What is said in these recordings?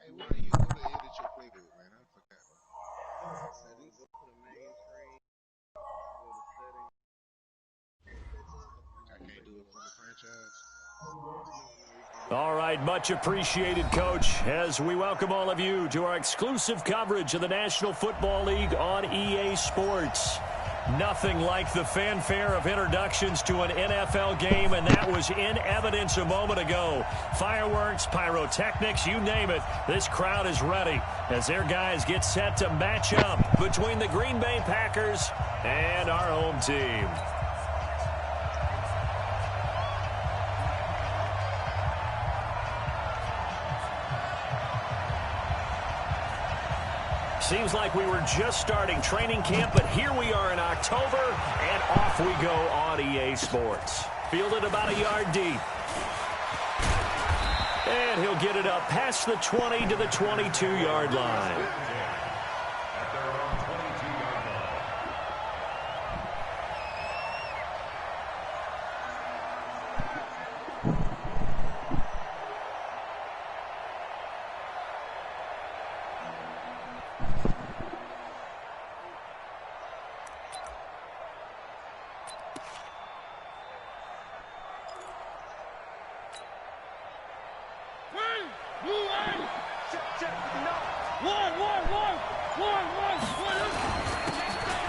Hey, why do you go to edit your playbook, man? I forgot. Settings. Go to the main screen. Go to settings. I can't do it from the franchise. All right, much appreciated, Coach, as we welcome all of you to our exclusive coverage of the National Football League on EA Sports. Nothing like the fanfare of introductions to an NFL game, and that was in evidence a moment ago. Fireworks, pyrotechnics, you name it. This crowd is ready as their guys get set to match up between the Green Bay Packers and our home team. Seems like we were just starting training camp, but here we are in October, and off we go on EA Sports. Fielded about a yard deep. And he'll get it up past the 20 to the 22-yard line.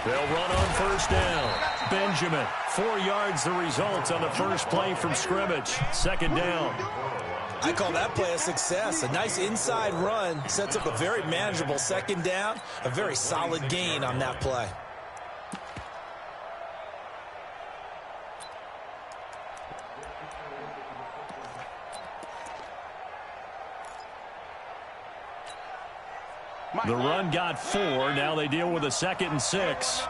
They'll run on first down. Benjamin, 4 yards the result on the first play from scrimmage. Second down. I call that play a success. A nice inside run sets up a very manageable second down. A very solid gain on that play. The run got 4. Now they deal with a 2nd and 6.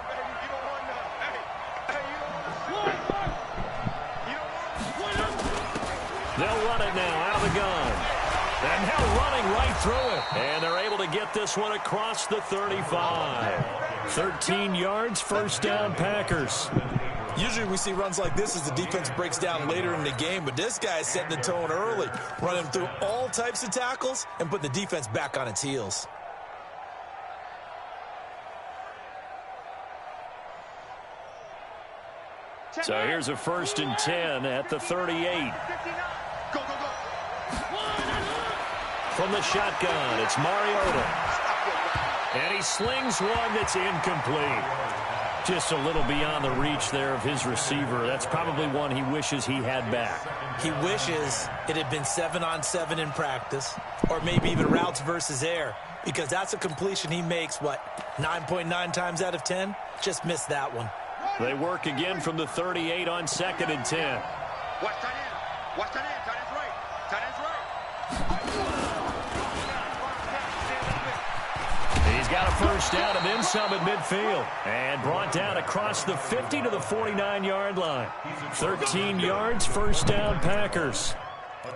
They'll run it now out of the gun. And now running right through it. And they're able to get this one across the 35. 13 yards, first down, Packers. Usually we see runs like this as the defense breaks down later in the game, but this guy is setting the tone early, running through all types of tackles and putting the defense back on its heels. So here's a 1st and 10 at the 38. From the shotgun, it's Mariota. And he slings one that's incomplete. Just a little beyond the reach there of his receiver. That's probably one he wishes he had back. He wishes it had been 7-on-7 in practice, or maybe even routes versus air, because that's a completion he makes, 9.9 times out of 10? Just missed that one. They work again from the 38 on 2nd and 10. Watch tight end. Watch tight end. Tight end's right. Tight end's right. He's got a first down and then some at midfield. And brought down across the 50 to the 49-yard line. 13 yards, first down, Packers.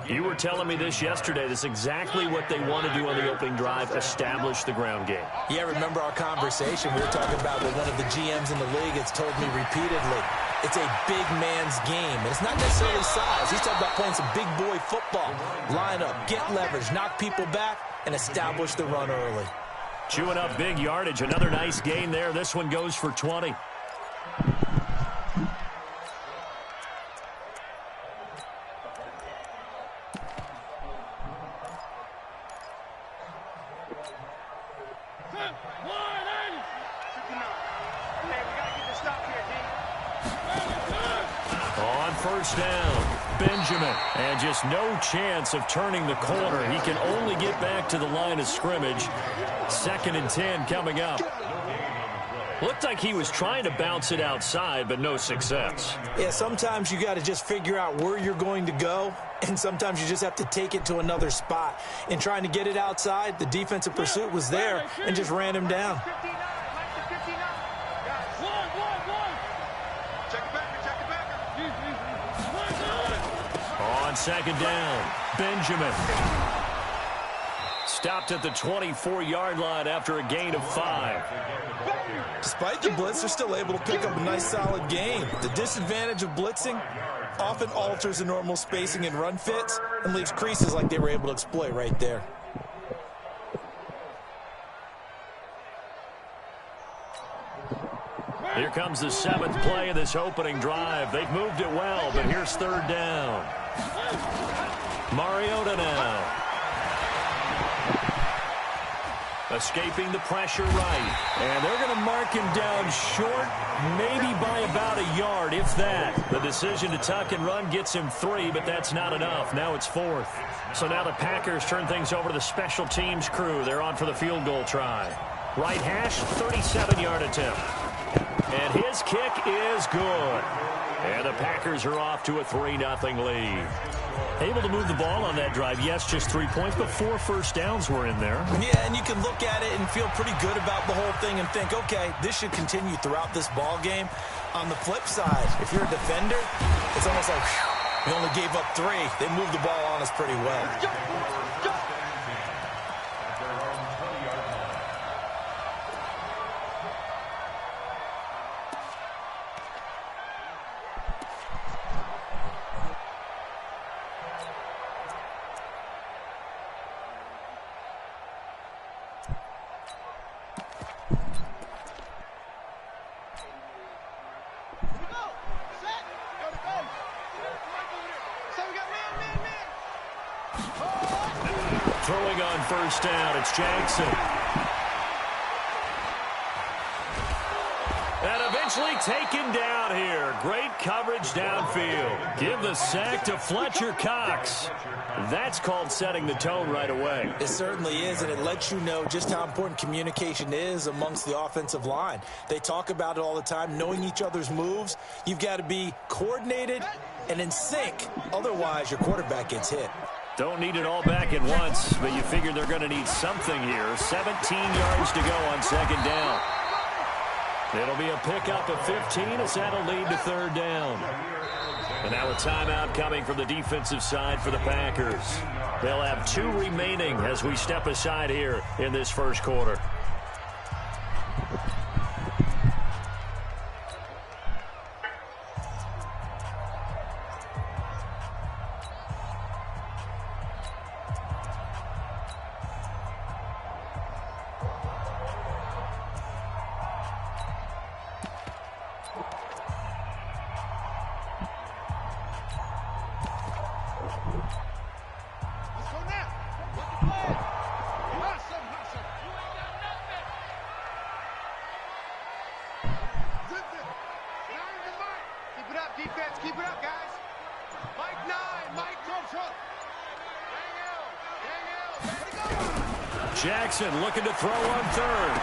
You were telling me this yesterday. This is exactly what they want to do on the opening drive, establish the ground game. Yeah, remember our conversation? We were talking about what one of the GMs in the league has told me repeatedly. It's a big man's game, and it's not necessarily size. He's talking about playing some big boy football. Line up, get leverage, knock people back, and establish the run early. Chewing up big yardage. Another nice gain there. This one goes for 20. On first down, Benjamin. And just no chance of turning the corner. He can only get back to the line of scrimmage. 2nd and 10 coming up. Looked like he was trying to bounce it outside, but no success. Yeah, sometimes you got to just figure out where you're going to go, and sometimes you just have to take it to another spot. In trying to get it outside, the defensive pursuit was there and just ran him down. On 2nd down, Benjamin. Stopped at the 24-yard line after a gain of 5. Despite the blitz, they're still able to pick up a nice, solid gain. The disadvantage of blitzing often alters the normal spacing and run fits and leaves creases like they were able to exploit right there. Here comes the 7th play of this opening drive. They've moved it well, but here's 3rd down. Mariota now. Escaping the pressure right. And they're going to mark him down short, maybe by about a yard, if that. The decision to tuck and run gets him 3, but that's not enough. Now it's 4th. So now the Packers turn things over to the special teams crew. They're on for the field goal try. Right hash, 37-yard attempt. And his kick is good. And the Packers are off to a 3-0 lead. Able to move the ball on that drive. Yes, just 3 points, but 4 first downs were in there. Yeah, and you can look at it and feel pretty good about the whole thing and think, okay, this should continue throughout this ball game. On the flip side, if you're a defender, it's almost like, whew, we only gave up 3. They moved the ball on us pretty well. Throwing on first down, it's Jackson. And eventually taken down here. Great coverage downfield. Give the sack to Fletcher Cox. That's called setting the tone right away. It certainly is, and it lets you know just how important communication is amongst the offensive line. They talk about it all the time, knowing each other's moves. You've got to be coordinated and in sync. Otherwise, your quarterback gets hit. Don't need it all back at once, but you figure they're going to need something here. 17 yards to go on 2nd down. It'll be a pickup of 15 as that'll lead to 3rd down. And now a timeout coming from the defensive side for the Packers. They'll have 2 remaining as we step aside here in this first quarter. Jackson looking to throw on third.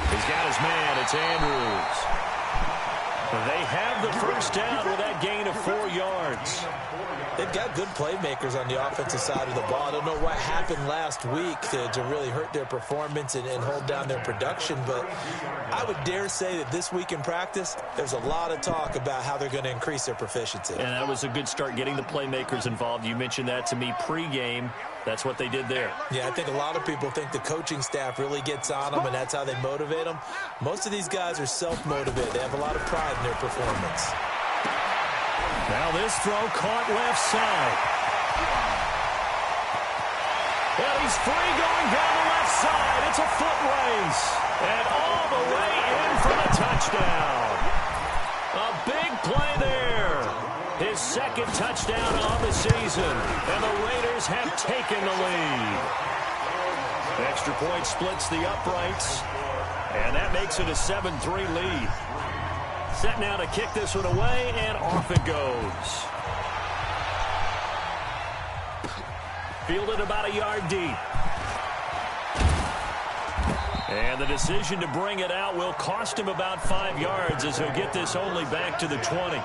He's got his man. It's Andrews. They have the first down with that gain of 4 yards. They've got good playmakers on the offensive side of the ball. I don't know what happened last week to really hurt their performance and hold down their production, but I would dare say that this week in practice, there's a lot of talk about how they're going to increase their proficiency. And that was a good start, getting the playmakers involved. You mentioned that to me pregame. That's what they did there. Yeah, I think a lot of people think the coaching staff really gets on them, and that's how they motivate them. Most of these guys are self-motivated. They have a lot of pride in their performance. Now this throw caught left side. And he's free going down the left side. It's a foot race. And all the way in for the touchdown. A big play there. His second touchdown of the season. And the Raiders have taken the lead. Extra point splits the uprights. And that makes it a 7-3 lead. Set now to kick this one away, and off it goes. Fielded about a yard deep. And the decision to bring it out will cost him about 5 yards as he'll get this only back to the 20.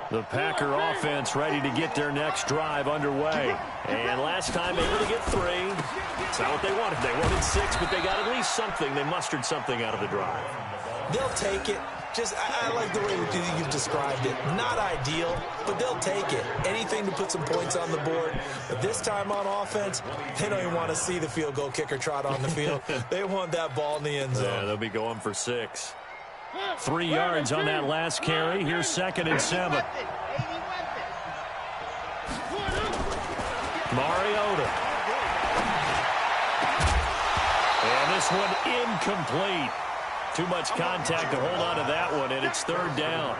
The Packer offense ready to get their next drive underway. And last time able to get 3. It's not what they wanted. They wanted 6, but they got at least something. They mustered something out of the drive. They'll take it. I like the way you've described it. Not ideal, but they'll take it. Anything to put some points on the board. But this time on offense, they don't even want to see the field goal kicker trot on the field. They want that ball in the end zone. Yeah, they'll be going for 6. 3 yards on that last carry. Here's 2nd and 7. Mariota. And this one incomplete. Too much contact to hold on to that one, and it's 3rd down.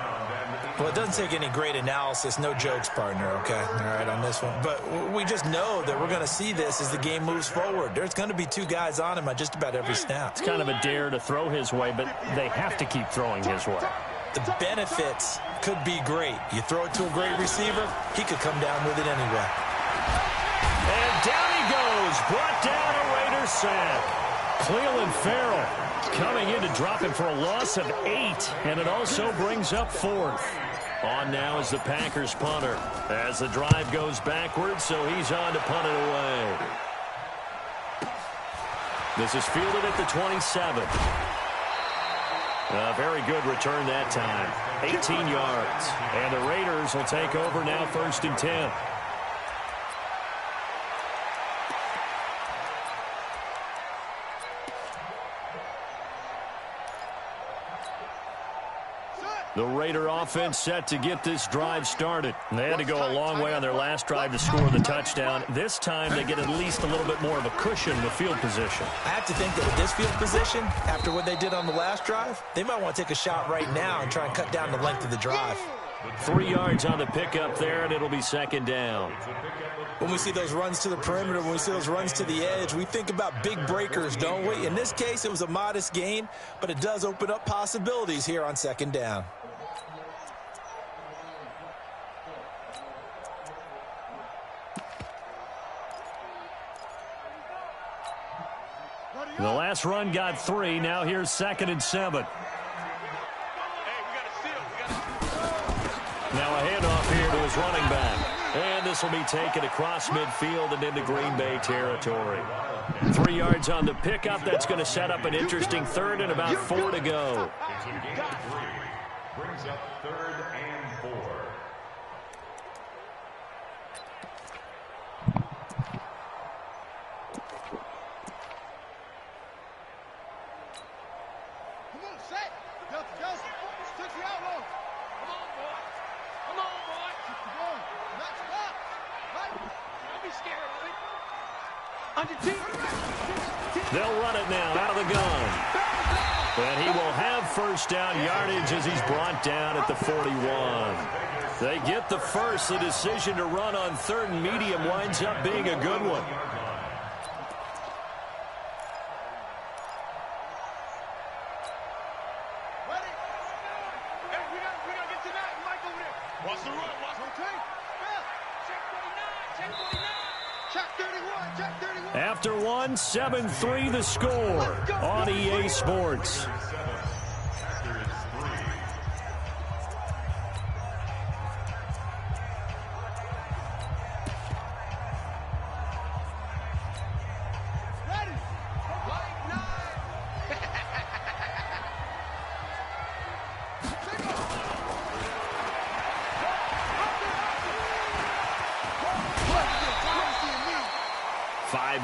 Well, it doesn't take any great analysis. No jokes, partner, okay? All right, on this one. But we just know that we're going to see this as the game moves forward. There's going to be 2 guys on him on just about every snap. It's kind of a dare to throw his way, but they have to keep throwing his way. The benefits could be great. You throw it to a great receiver, he could come down with it anyway. And down he goes. Brought down a Raiders sack. Cleveland Farrell coming in to drop him for a loss of 8, and it also brings up 4th. On now is the Packers punter as the drive goes backwards, so he's on to punt it away. This is fielded at the 27. A very good return that time. 18 yards. And the Raiders will take over now 1st and 10. The Raider offense set to get this drive started. They had to go a long way on their last drive to score the touchdown. This time they get at least a little bit more of a cushion with field position. I have to think that with this field position, after what they did on the last drive, they might want to take a shot right now and try and cut down the length of the drive. 3 yards on the pickup there, and it'll be 2nd down. When we see those runs to the perimeter, when we see those runs to the edge, we think about big breakers, don't we? In this case, it was a modest gain, but it does open up possibilities here on 2nd down. The last run got 3. Now here's 2nd and 7. Now a handoff here to his running back. And this will be taken across midfield and into Green Bay territory. 3 yards on the pickup. That's going to set up an interesting 3rd and about 4 to go. Brings up 3rd and 4. They'll run it now out of the gun. And he will have first down yardage as he's brought down at the 41. They get the first. The decision to run on 3rd and medium winds up being a good one. After one, 7-3 the score on EA Sports.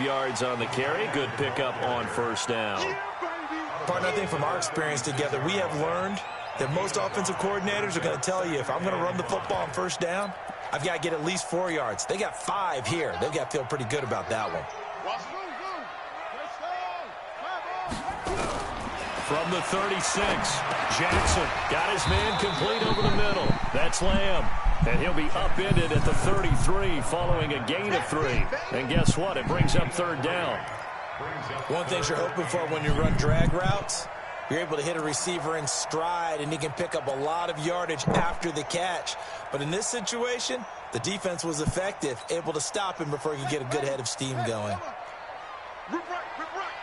Yards on the carry. Good pickup on first down. Partner, I think from our experience together, we have learned that most offensive coordinators are going to tell you, if I'm going to run the football on first down, I've got to get at least 4 yards. They got 5 here. They've got to feel pretty good about that one. From the 36, Jackson got his man complete over the middle. That's Lamb. And he'll be upended at the 33 following a gain of 3. And guess what? It brings up 3rd down. One thing you're hoping for when you run drag routes, you're able to hit a receiver in stride, and he can pick up a lot of yardage after the catch. But in this situation, the defense was effective, able to stop him before he could get a good head of steam going. Rip right, rip right.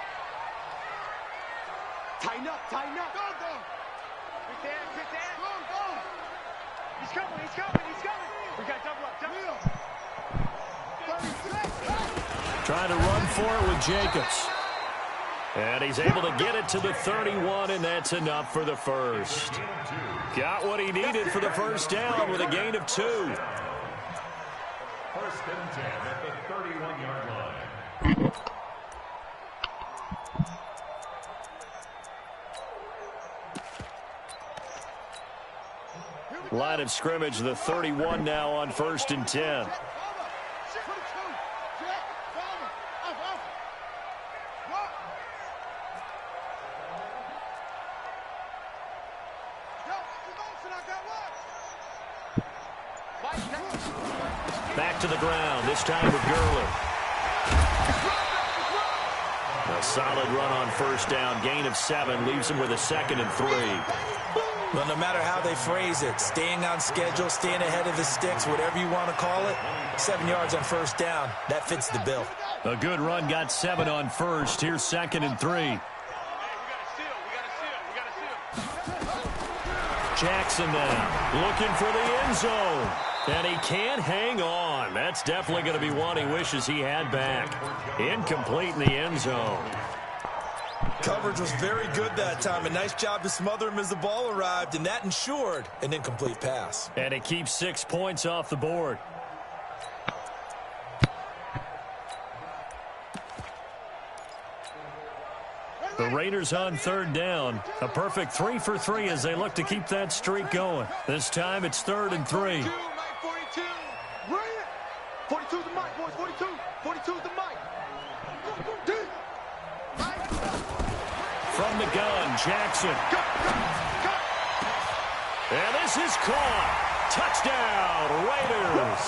Tighten up, tighten up. Go, go. Get there, get there. Go, go. He's coming, he's coming, he's coming. We got double up, double up. Trying to run for it with Jacobs. And he's able to get it to the 31, and that's enough for the first. Got what he needed for the first down with a gain of 2. 1st and 10 at the 31-yard line. Line of scrimmage, the 31 now on 1st and 10. Back to the ground, this time with Gurley. A solid run on first down, gain of 7, leaves him with a 2nd and 3. Well, no matter how they phrase it, staying on schedule, staying ahead of the sticks, whatever you want to call it, 7 yards on first down, that fits the bill. A good run, got 7 on first. Here's 2nd and 3. Jackson now, looking for the end zone. And he can't hang on. That's definitely going to be one he wishes he had back. Incomplete in the end zone. Coverage was very good that time. A nice job to smother him as the ball arrived, and that ensured an incomplete pass. And it keeps 6 points off the board. The Raiders on 3rd down. A perfect 3 for 3 as they look to keep that streak going. This time it's 3rd and 3. 42's the mic, boys. 42. 42's the mic. From the gun, Jackson. And this is caught. Touchdown, Raiders.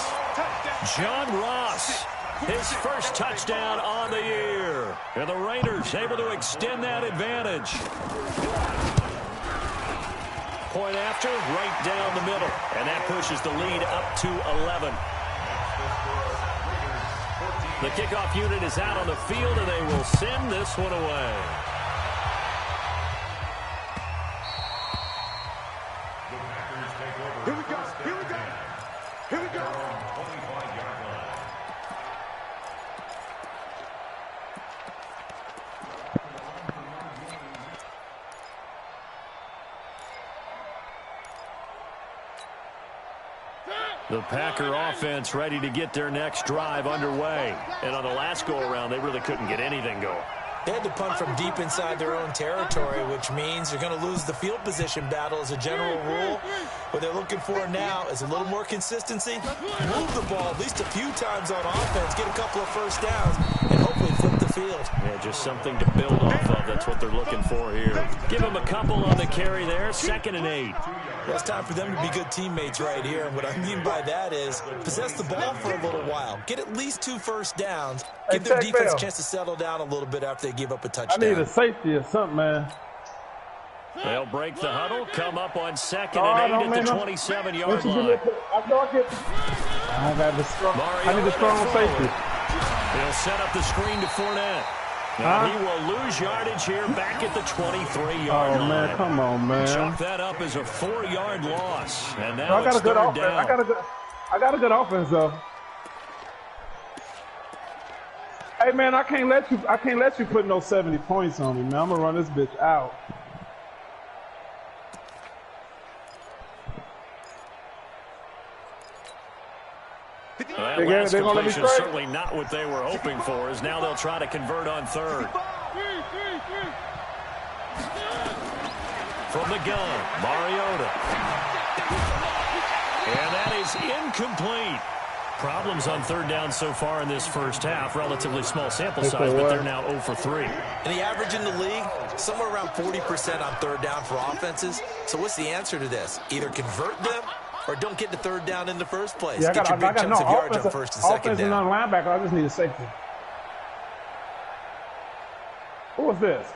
John Ross, his first touchdown on the year. And the Raiders able to extend that advantage. Point after, right down the middle. And that pushes the lead up to 11. The kickoff unit is out on the field, and they will send this one away. Here we go, here we go, here we go. The Packer offense ready to get their next drive underway. And on the last go-around, they really couldn't get anything going. They had to punt from deep inside their own territory, which means they're going to lose the field position battle as a general rule. What they're looking for now is a little more consistency, move the ball at least a few times on offense, get a couple of first downs, and hopefully flip the field. field. Yeah, just something to build off of. That's what they're looking for here. Give them a couple on the carry there. 2nd and 8. Well, it's time for them to be good teammates right here. And what I mean by that is possess the ball for a little while. Get at least 2 first downs. Give their defense a chance to settle down a little bit after they give up a touchdown. I need a safety or something, man. They'll break the huddle, come up on 2nd and 8 at the 27-yard line. I need a strong safety. He'll set up the screen to Fournette. Now he will lose yardage here back at the 23-yard line. Oh, man, come on, man. Chalk that up as a 4-yard loss. And now I got it's a good 3rd offense. down. I got a good offense, though. Hey, man, I can't let you put no 70 points on me, man. I'm gonna run this bitch out. Well, that last completion certainly not what they were hoping for, as now they'll try to convert on 3rd. From the gun, Mariota. And that is incomplete. Problems on 3rd down so far in this first half. Relatively small sample size, but they're now 0 for 3. And the average in the league, somewhere around 40% on 3rd down for offenses. So what's the answer to this? Either convert them or don't get the 3rd down in the first place. Yeah, get your big chunks of yards on 1st and 2nd down. On linebacker, I just need a safety. Who was this?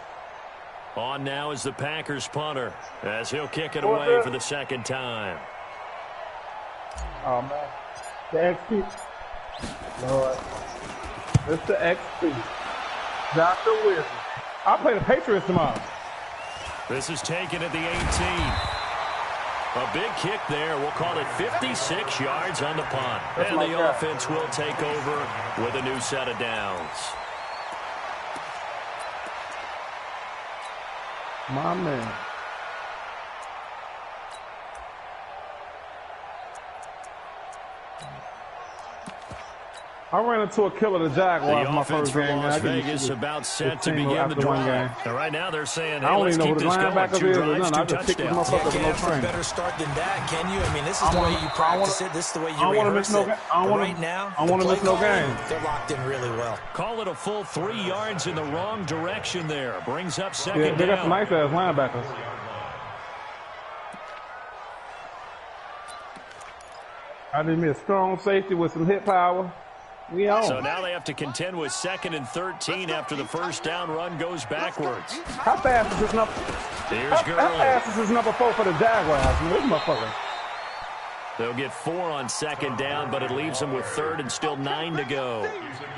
On now is the Packers punter, as he'll kick it away for the 2nd time. Oh, man. The XP. Lord. It's the XP. Dr. Wizard. I'll play the Patriots tomorrow. This is taken at the 18. A big kick there. We'll call it 56 yards on the punt. And the offense will take over with a new set of downs. My man. I ran into a killer, the Jaguars, my first game. Las Vegas about set to begin the drive. And right now they're saying, hey, let's keep this going. 2 drives, 2 touchdowns. You can't ask for a better start than that, can you? I mean, this is the way you practice it. This is the way you rehearse it. Right now, I want to miss no game. They're locked in really well. Call it a full 3 yards in the wrong direction there. Brings up 2nd down. They got some nice-ass linebackers. I need me a strong safety with some hit power. So now they have to contend with 2nd and 13 after the 1st down run goes backwards. How fast is this number? Here's Gurley. How fast is this number 4 for the Jaguars? This motherfucker. They'll get 4 on 2nd down, but it leaves them with 3rd and still 9 to go.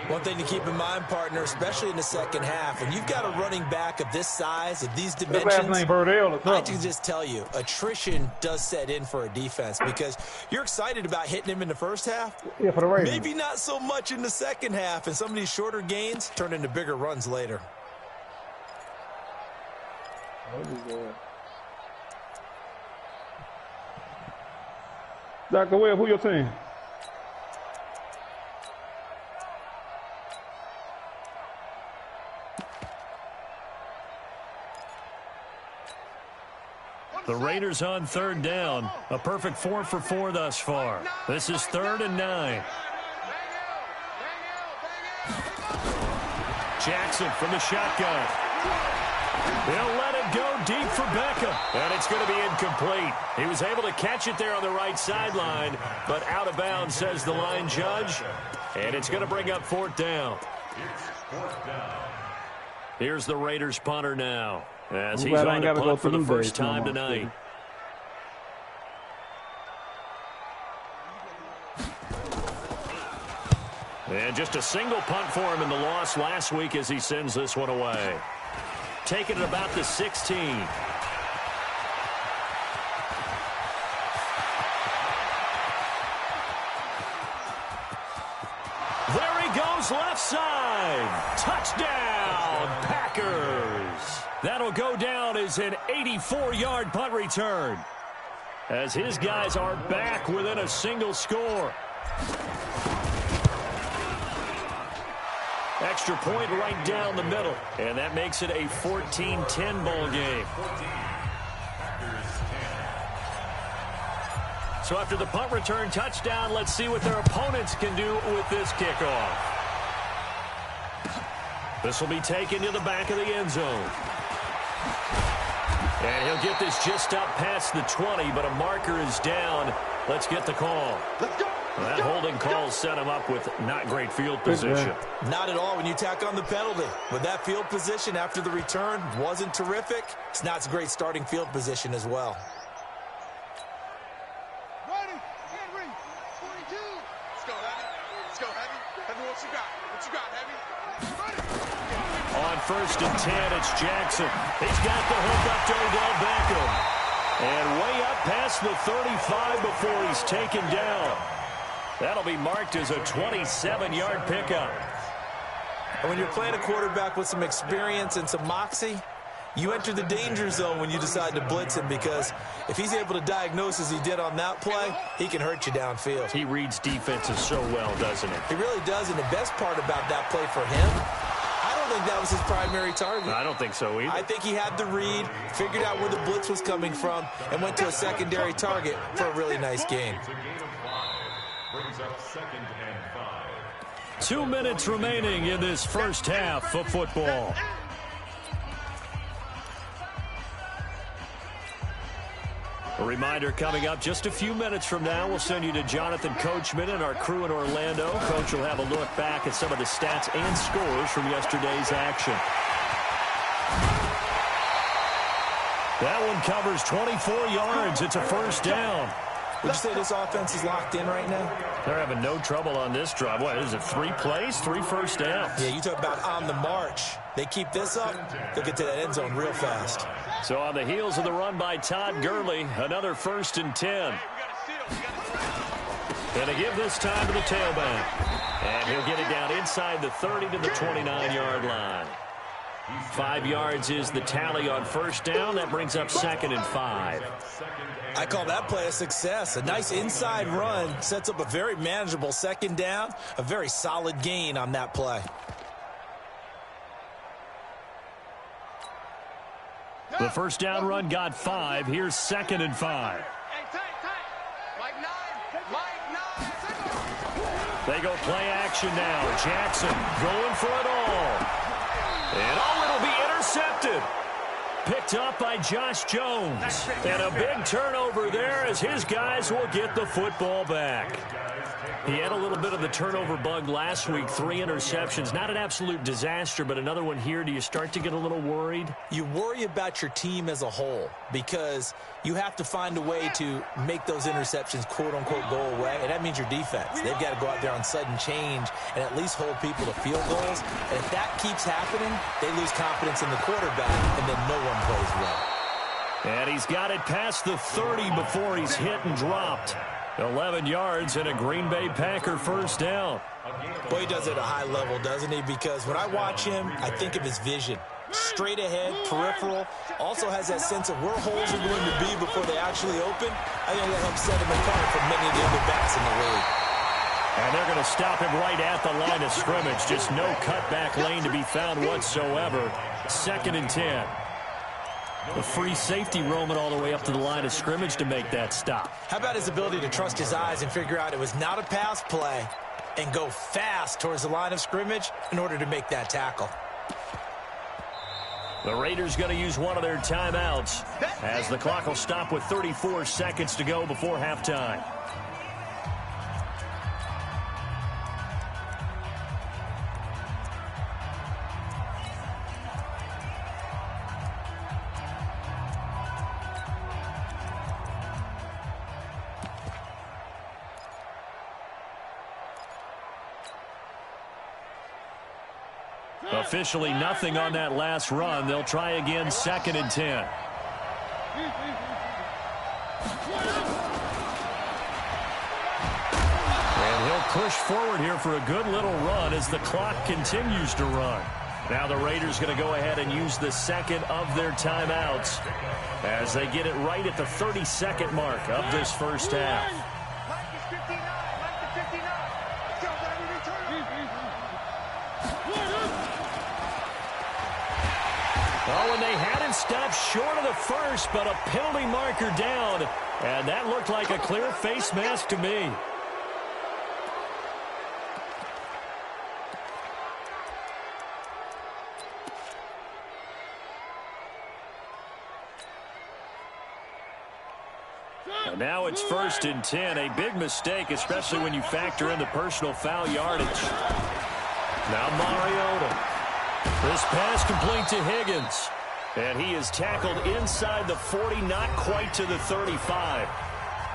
One thing to keep in mind, partner, especially in the 2nd half, when you've got a running back of this size, of these dimensions, I can just tell you, attrition does set in for a defense because you're excited about hitting him in the 1st half. Yeah, for the Ravens. Maybe not so much in the 2nd half, and some of these shorter gains turn into bigger runs later. Dr. Webb, who your team? The Raiders on 3rd down. A perfect 4 for 4 thus far. This is 3rd and 9. Jackson from the shotgun. They'll let it go deep for Beckham. And it's going to be incomplete. He was able to catch it there on the right sideline, but out of bounds, says the line judge. And it's going to bring up 4th down. Here's the Raiders punter now, as he's on the punt for the first time tonight. And just a single punt for him in the loss last week as he sends this one away. Taking it about the 16. There he goes, left side. Touchdown, Packers. That'll go down as an 84-yard punt return, as his guys are back within a single score. Extra point right down the middle, and that makes it a 14-10 ball game. So after the punt return touchdown, let's see what their opponents can do with this kickoff. This will be taken to the back of the end zone. And he'll get this just up past the 20, but a marker is down. Let's get the call. Let's go. That holding call set him up with not great field position. Not at all when you tack on the penalty. With that field position after the return wasn't terrific, it's not a great starting field position as well. Ready. Henry. 42. Let's go, Heavy. Let's go, Heavy. Heavy, what you got? What you got, Heavy? Ready. On 1st and 10, it's Jackson. He's got the hook up to Odell Beckham. And way up past the 35 before he's taken down. That'll be marked as a 27-yard pickup. And when you're playing a quarterback with some experience and some moxie, you enter the danger zone when you decide to blitz him, because if he's able to diagnose as he did on that play, he can hurt you downfield. He reads defenses so well, doesn't he? He really does, and the best part about that play for him, I don't think that was his primary target. I don't think so either. I think he had the read, figured out where the blitz was coming from, and went to a secondary target for a really nice gain. Brings up 2nd and 5. 2 minutes remaining in this first half of football. A reminder coming up just a few minutes from now. We'll send you to Jonathan Coachman and our crew in Orlando. Coach will have a look back at some of the stats and scores from yesterday's action. That one covers 24 yards. It's a first down. Would you say this offense is locked in right now? They're having no trouble on this drive. What is it, 3 plays, 3 first downs? Yeah, you talk about on the march. They keep this up, they'll get to that end zone real fast. So on the heels of the run by Todd Gurley, another 1st and 10. And they give this time to the tailback. And he'll get it down inside the 30 to the 29-yard line. 5 yards is the tally on first down. That brings up 2nd and 5. I call that play a success. A nice inside run sets up a very manageable 2nd down. A very solid gain on that play. The first down run got 5. Here's 2nd and 5. Mike 9. They go play action now. Jackson going for it all. And it'll be intercepted. Picked up by Josh Jones. And a big turnover there as his guys will get the football back. He had a little bit of the turnover bug last week. 3 interceptions. Not an absolute disaster, but another one here. Do you start to get a little worried? You worry about your team as a whole because you have to find a way to make those interceptions, quote-unquote, go away, and that means your defense. They've got to go out there on sudden change and at least hold people to field goals. And if that keeps happening, they lose confidence in the quarterback, and then no one plays well. And he's got it past the 30 before he's hit and dropped. 11 yards and a Green Bay Packer first down. Boy, he does it at a high level, doesn't he? Because when I watch him, I think of his vision. Straight ahead, peripheral, also has that sense of where holes are going to be before they actually open. I think that helps set him apart from many of the other backs in the league. And they're going to stop him right at the line of scrimmage. Just no cutback lane to be found whatsoever. 2nd and 10. A free safety roaming all the way up to the line of scrimmage to make that stop. How about his ability to trust his eyes and figure out it was not a pass play and go fast towards the line of scrimmage in order to make that tackle? The Raiders going to use one of their timeouts as the clock will stop with 34 seconds to go before halftime. Officially nothing on that last run. They'll try again 2nd and 10. And he'll push forward here for a good little run as the clock continues to run. Now the Raiders going to go ahead and use the second of their timeouts as they get it right at the 32nd mark of this first half. Oh, and they had him stopped short of the first, but a penalty marker down. And that looked like a clear face mask to me. And now it's 1st and 10. A big mistake, especially when you factor in the personal foul yardage. Now Mariota. This pass complete to Higgins. And he is tackled inside the 40, not quite to the 35.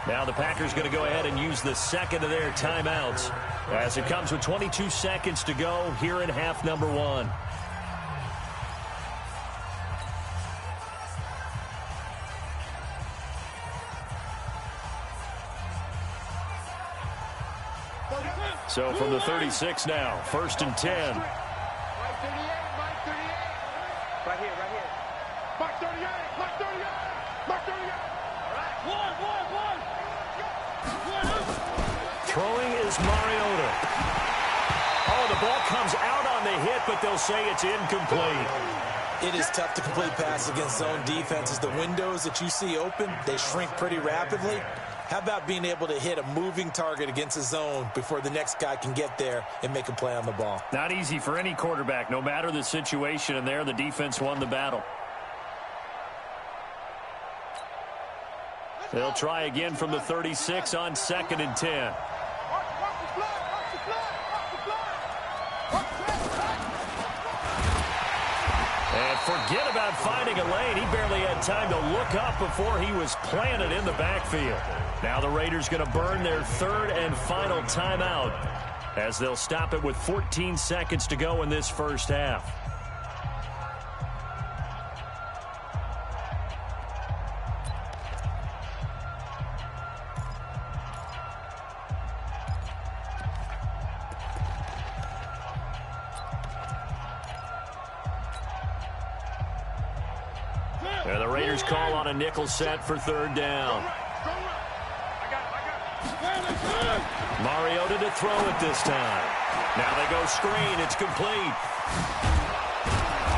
Now the Packers going to go ahead and use the second of their timeouts as it comes with 22 seconds to go here in half number 1. So from the 36 now, 1st and 10. Mike 38, Mike 38. Right here, right here. Mike 38, Mike 38, Mike 38. All right, one. Throwing is Mariota. Oh, the ball comes out on the hit, but they'll say it's incomplete. It is tough to complete passes against zone defenses. The windows that you see open, they shrink pretty rapidly. How about being able to hit a moving target against a zone before the next guy can get there and make a play on the ball? Not easy for any quarterback, no matter the situation, and there the defense won the battle. They'll try again from the 36 on 2nd and 10. And forget about finding a lane. He barely had time to look up before he was planted in the backfield. Now the Raiders going to burn their 3rd and final timeout as they'll stop it with 14 seconds to go in this first half. And the Raiders call on a nickel set for 3rd down. Mariota to throw it this time. Now they go screen. It's complete.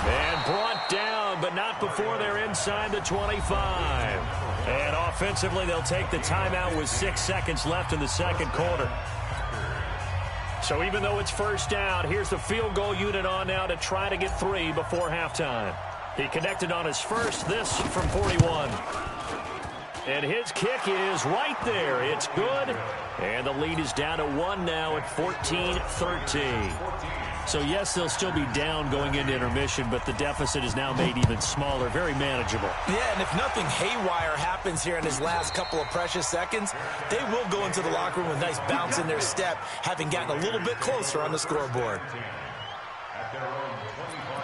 And brought down, but not before they're inside the 25. And offensively, they'll take the timeout with 6 seconds left in the second quarter. So even though it's 1st down, here's the field goal unit on now to try to get 3 before halftime. He connected on his first, this from 41. And his kick is right there. It's good. And the lead is down to 1 now at 14-13. So, yes, they'll still be down going into intermission, but the deficit is now made even smaller, very manageable. Yeah, and if nothing haywire happens here in his last couple of precious seconds, they will go into the locker room with a nice bounce in their step, having gotten a little bit closer on the scoreboard. At their own 25-yard line.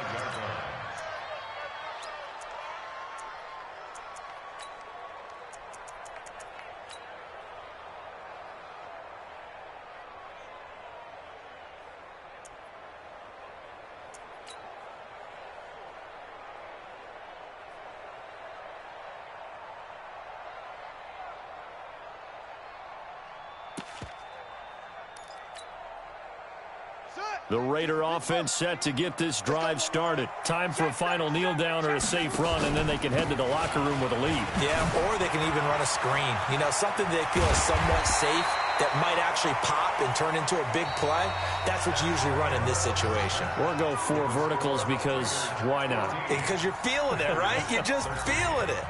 The Raider offense set to get this drive started. Time for a final kneel down or a safe run, and then they can head to the locker room with a lead. Yeah, or they can even run a screen. You know, something they feel is somewhat safe that might actually pop and turn into a big play. That's what you usually run in this situation. Or go 4 verticals because why not? Because you're feeling it, right? You're just feeling it.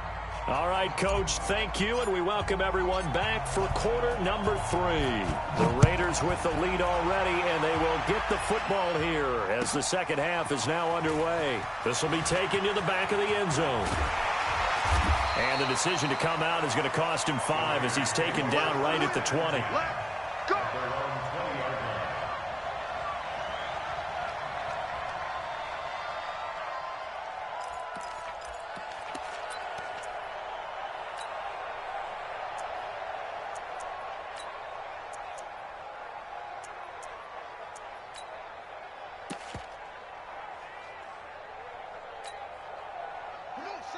All right, Coach, thank you, and we welcome everyone back for quarter number 3. The Raiders with the lead already, and they will get the football here as the second half is now underway. This will be taken to the back of the end zone. And the decision to come out is going to cost him 5 as he's taken down right at the 20.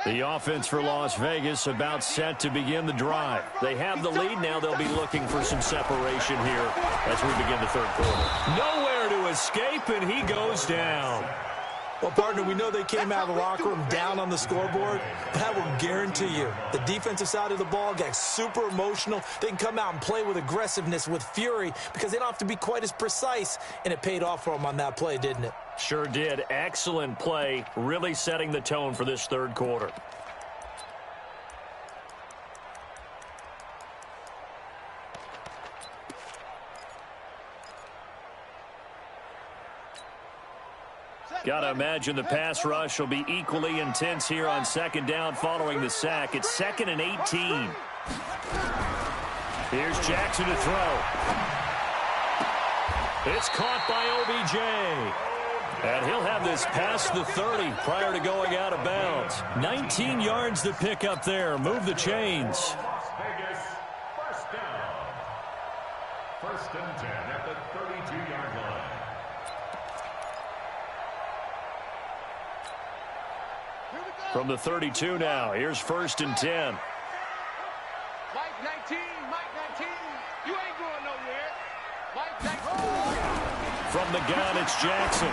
The offense for Las Vegas about set to begin the drive. They have the lead. Now they'll be looking for some separation here as we begin the third quarter. Nowhere to escape, and he goes down. Well, partner, we know they came out of the locker room down on the scoreboard, but I will guarantee you the defensive side of the ball got super emotional. They can come out and play with aggressiveness, with fury, because they don't have to be quite as precise, and it paid off for them on that play, didn't it? Sure did. Excellent play, really setting the tone for this third quarter. Got to imagine the pass rush will be equally intense here on second down following the sack. It's 2nd and 18. Here's Jackson to throw. It's caught by OBJ. And he'll have this past the 30 prior to going out of bounds. 19 yards to pick up there. Move the chains. Vegas, first down. 1st and 10 at the 32-yard line. From the 32 now, here's 1st and 10. Mike 19, Mike 19. You ain't going nowhere. Mike 19. From the gun, it's Jackson.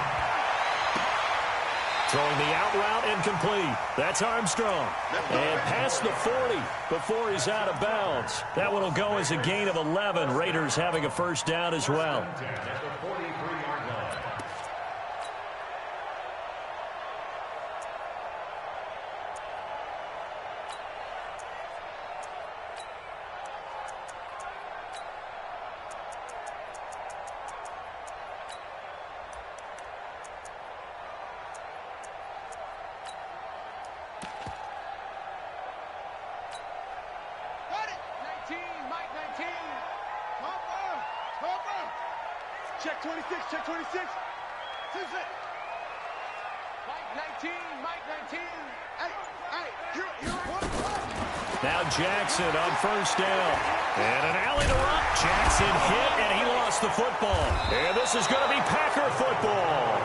Throwing the out route incomplete. That's Armstrong. And past the 40 before he's out of bounds. That one will go as a gain of 11. Raiders having a first down as well. At the 43-yard line. Check 26, check 26. Mike 19, Mike 19. Hey, you're Now Jackson on first down. And an alley to Rupp. Jackson hit, and he lost the football. And this is going to be Packer football.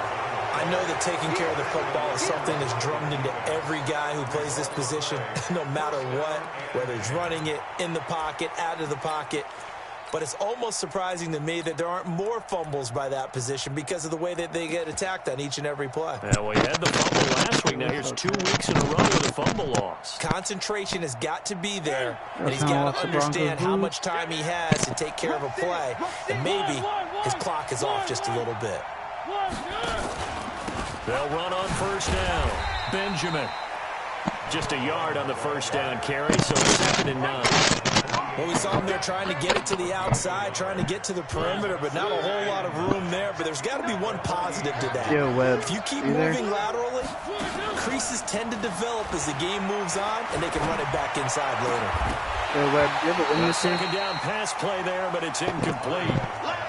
I know that taking care of the football is something that's drummed into every guy who plays this position, no matter what, whether he's running it, in the pocket, out of the pocket. But it's almost surprising to me that there aren't more fumbles by that position because of the way that they get attacked on each and every play. Yeah, well, he had the fumble last week. Now here's 2 weeks in a row with a fumble loss. Concentration has got to be there, and he's got to understand how much time he has to take care of a play. And maybe his clock is off just a little bit. They'll run on first down. Benjamin. Just a yard on the first down carry, so 2nd and 9. Well, we saw him there trying to get it to the outside, trying to get to the perimeter, but not a whole lot of room there. But there's got to be one positive to that. Yo, Webb, if you keep moving laterally, creases tend to develop as the game moves on, and they can run it back inside later. Yo, Webb, you have a win this year? Second down pass play there, but it's incomplete.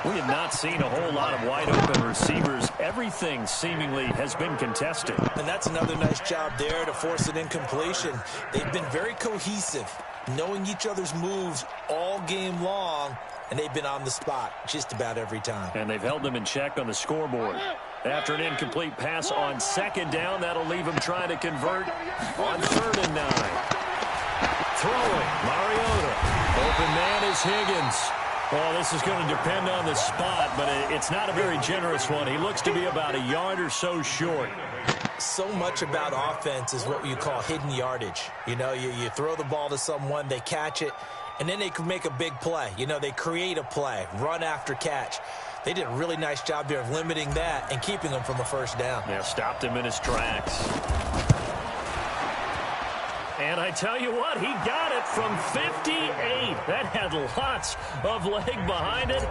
We have not seen a whole lot of wide-open receivers. Everything seemingly has been contested. And that's another nice job there to force an incompletion. They've been very cohesive, knowing each other's moves all game long, and they've been on the spot just about every time. And they've held them in check on the scoreboard. After an incomplete pass on second down, that'll leave them trying to convert on 3rd and 9. Throwing, Mariota. Open man is Higgins. Well, this is going to depend on the spot, but it's not a very generous one. He looks to be about a yard or so short. So much about offense is what you call hidden yardage. You know, you throw the ball to someone, they catch it, and then they can make a big play. You know, they create a play, run after catch. They did a really nice job there of limiting that and keeping them from a first down. Yeah, stopped him in his tracks. And I tell you what, he got it from 58. That had lots of leg behind it.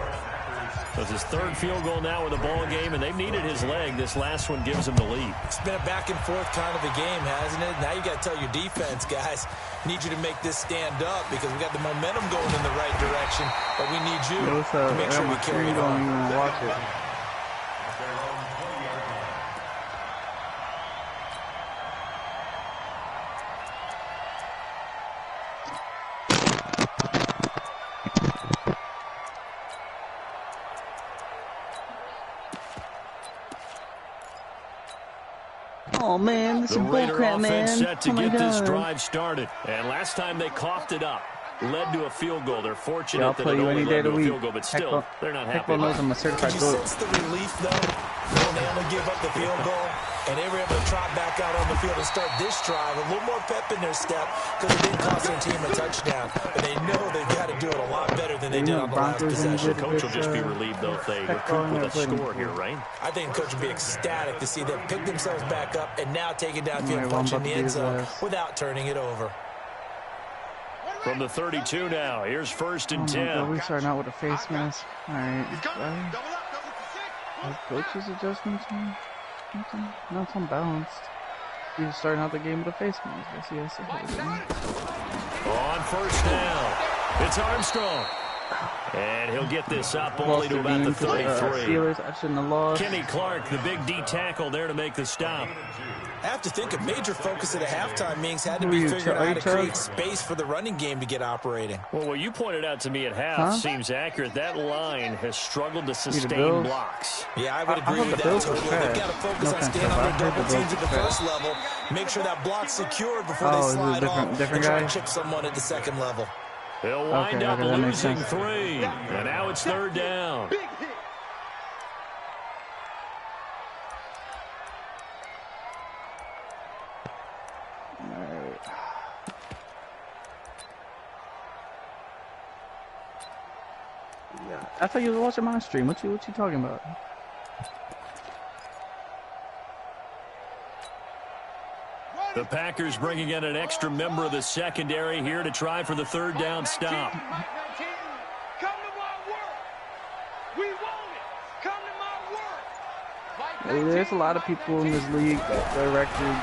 That's his 3rd field goal now with the ball game, and they've needed his leg. This last one gives him the lead. It's been a back-and-forth kind of a game, hasn't it? Now you got to tell your defense, guys, need you to make this stand up because we got the momentum going in the right direction, but we need you to make sure we carry it on. Watch it. Oh man, this is bullcrap, man. Set to Oh my get this God. drive started. And last time they coughed it up, led to a field goal. They're fortunate Yeah, I'll that play it you only any day led of to the a week. field goal, but still, they're not happy. Heckle knows I'm a certified Did you goat. sense the relief, though, when they only gave up the field goal? And they were able to trot back out on the field and start this drive. A little more pep in their step because it didn't cost their team a touchdown. But they know they've got to do it a lot better than they did on the last possession. The coach will just be relieved, though, if they recoup with a score here, right? I think the coach would be ecstatic to see them pick themselves back up and now take it downfield and punch in the end zone without turning it over. From the 32 now, here's 1st and 10. We're starting out with a face mask. Alright. Coach's adjustments, man. No, it's unbalanced. He was starting out the game with a face mask. Yes, On first down, it's Armstrong. And he'll get this up only to about the 33. Steelers, I shouldn't have lost. Kenny Clark, the big D tackle there to make the stop. I have to think a major focus at a halftime means had to be figuring out how to create space for the running game to get operating. Well, what you pointed out to me at half seems accurate. That line has struggled to sustain blocks. Yeah, I would agree with that totally. They've got to focus on staying on their double teams at the first level, make sure that block's secured before they slide off and try to chip someone at the second level. They'll wind up losing 3, and now it's third down. I thought you were watching my stream. What you talking about? The Packers bringing in an extra member of the secondary here to try for the third down stop. Come to my work. We want it. Come to my work. There's a lot of people in this league that their record.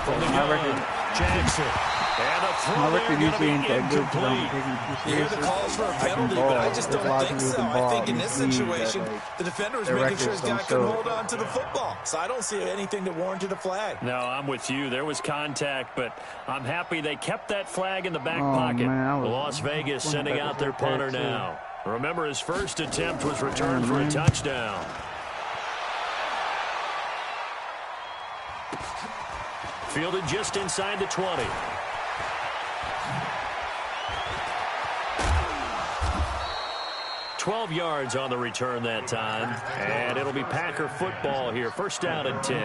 Jackson. And a throw My record usually ain't that good because I'm incomplete. taking it too You hear seriously. the calls for a penalty, but I just don't think so. I think in this situation, the defender is making sure his guy can hold on to the football. So I don't see anything that warranted a flag. No, I'm with you. There was contact, but I'm happy they kept that flag in the back pocket. Man, Las Vegas sending out their punter now. Remember, his first attempt was returned for a touchdown. Fielded just inside the 20. $12 yards on the return that time, and it'll be Packer football here. First down and 10.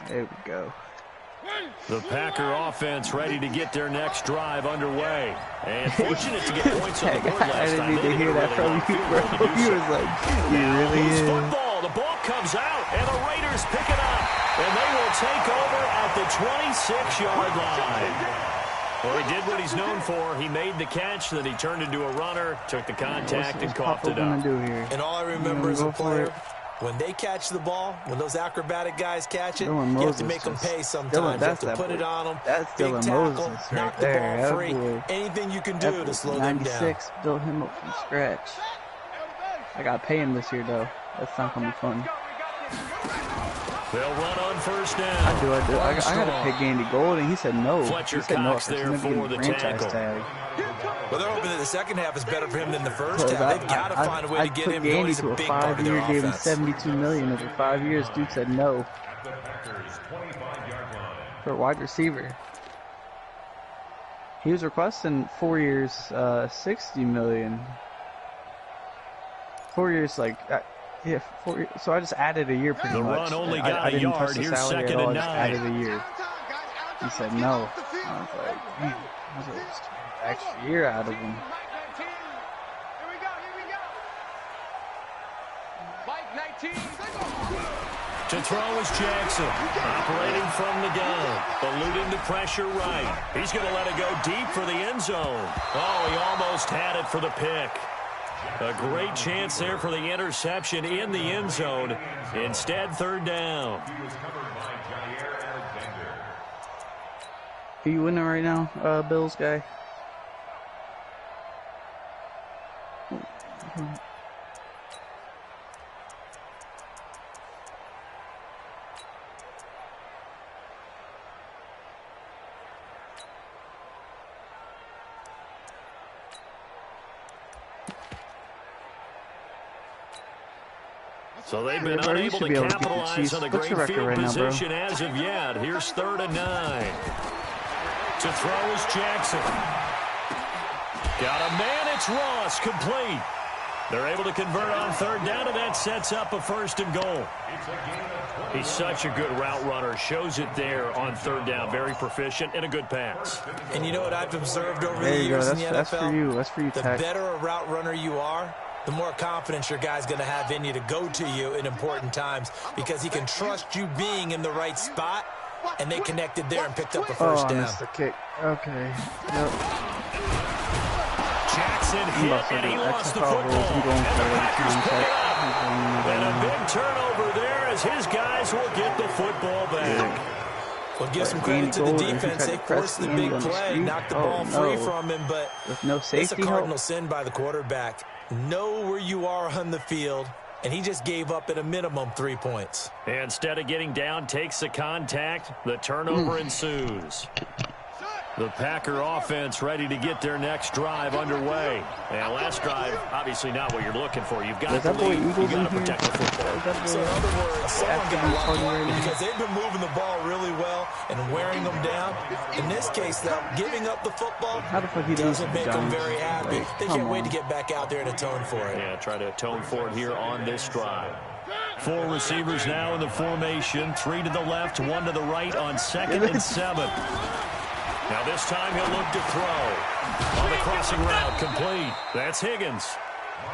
There we go. The Packer offense ready to get their next drive underway. And fortunate to get points on the board last time. I didn't need to hear that from you, bro. He was like, he really is. Football. The ball comes out, and the Raiders pick it up. And they will take over at the 26-yard line. Well, he did what he's known for. He made the catch, then he turned into a runner, took the contact, and coughed it up. And all I remember as a player, when they catch the ball, when those acrobatic guys catch it, you have to make them pay sometimes. You have to put it on them. That's big Dylan tackle, Moses right knock the there. ball free. Anything you can do to slow them down. 96, built him up from scratch. I got to pay him this year, though. That's not going to be fun. They'll run on first down. I do. I got to pay Gandy Gold, and he said no. Fletcher he said Cox no. there for the tackle. Tag. Well, they're hoping that the second half is better for him than the first half. They've got to find a way to get him going. He's a big part of their offense. I took Gandy to a 5-year, gave him $72 million over 5 years. Dude said no. For a wide receiver. He was requesting 4 years, $60 million. 4 years, like... Yeah, 4 years. So I just added a year pretty much. The run only got a yard. Here's second and 9. I just added a year. He said no. I was like, man, I was like, just an extra year out of him. To throw is Jackson, operating from the gun, eluding the pressure right. He's going to let it go deep for the end zone. Oh, he almost had it for the pick. A great chance there for the interception in the end zone. Instead, third down. Are you winning right now, Bills guy? So they've been unable to capitalize on the great field position as of yet. Here's third and 9. To throw is Jackson. Got a man, it's Ross, complete. They're able to convert on third down, and that sets up a first and goal. He's such a good route runner. Shows it there on third down. Very proficient and a good pass. And you know what I've observed over the years in the NFL? That's for you. That's for you, The better a route runner you are, the more confidence your guy's going to have in you to go to you in important times because he can trust you being in the right spot, and they connected there and picked up a first down. I missed the kick. Okay. Yep. Jackson Decent hit, and he lost the football. And the Packers pick it up. And a big turnover there as his guys will get the football back. Well, give some credit to the defense. They forced the big play, knocked the ball free from him, but with no safety, it's a cardinal sin by the quarterback. Know where you are on the field, and he just gave up at a minimum 3 points. Instead of getting down, takes the contact. The turnover ensues. The Packer offense ready to get their next drive underway. And last drive, obviously not what you're looking for. You've got to lead. You've got to protect the football. So in other words, someone got lucky because they've been moving the ball really well and wearing them down. In this case, though, giving up the football doesn't make them very happy. They can't wait to get back out there and atone for it. Yeah, try to atone for it here on this drive. 4 receivers now in the formation. 3 to the left, 1 to the right on 2nd and 7. Now this time he'll look to throw. On the crossing route, complete. That's Higgins.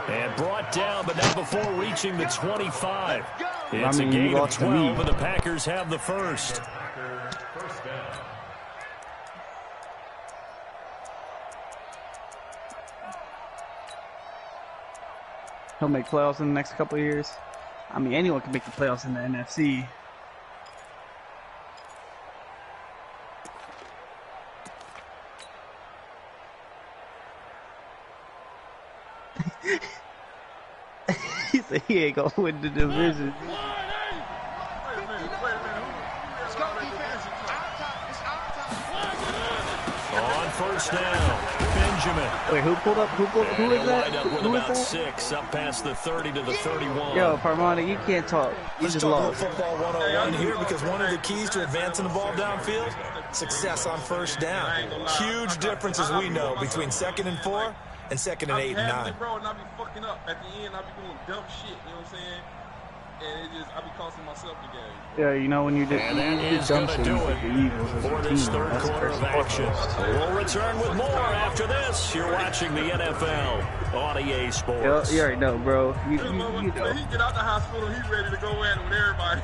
And brought down, but not before reaching the 25. It's a gain of 12, and the Packers have the first. He'll make playoffs in the next couple of years. I mean, anyone can make the playoffs in the NFC. He said he ain't gonna win the division. On first down, Benjamin. Wait, who pulled up? Who is that? Who is that? 6 up past the 30 to the 31. Yo, Parmana, you can't talk. You just lost. Football 101 here because one of the keys to advancing the ball downfield, success on first down. Huge difference, as we know, between 2nd and 4 and 2nd and 8 and 9. Bro, and I be fucking up at the end. I be doing dumb shit. You know what I'm saying? And I be costing myself the game. Yeah, you know when you did. And that is going to do it for this third quarter of action. We'll return with more after this. You're watching the NFL on EA Sports. You already know, bro. You know. He get out the hospital, he's ready to go at it with everybody.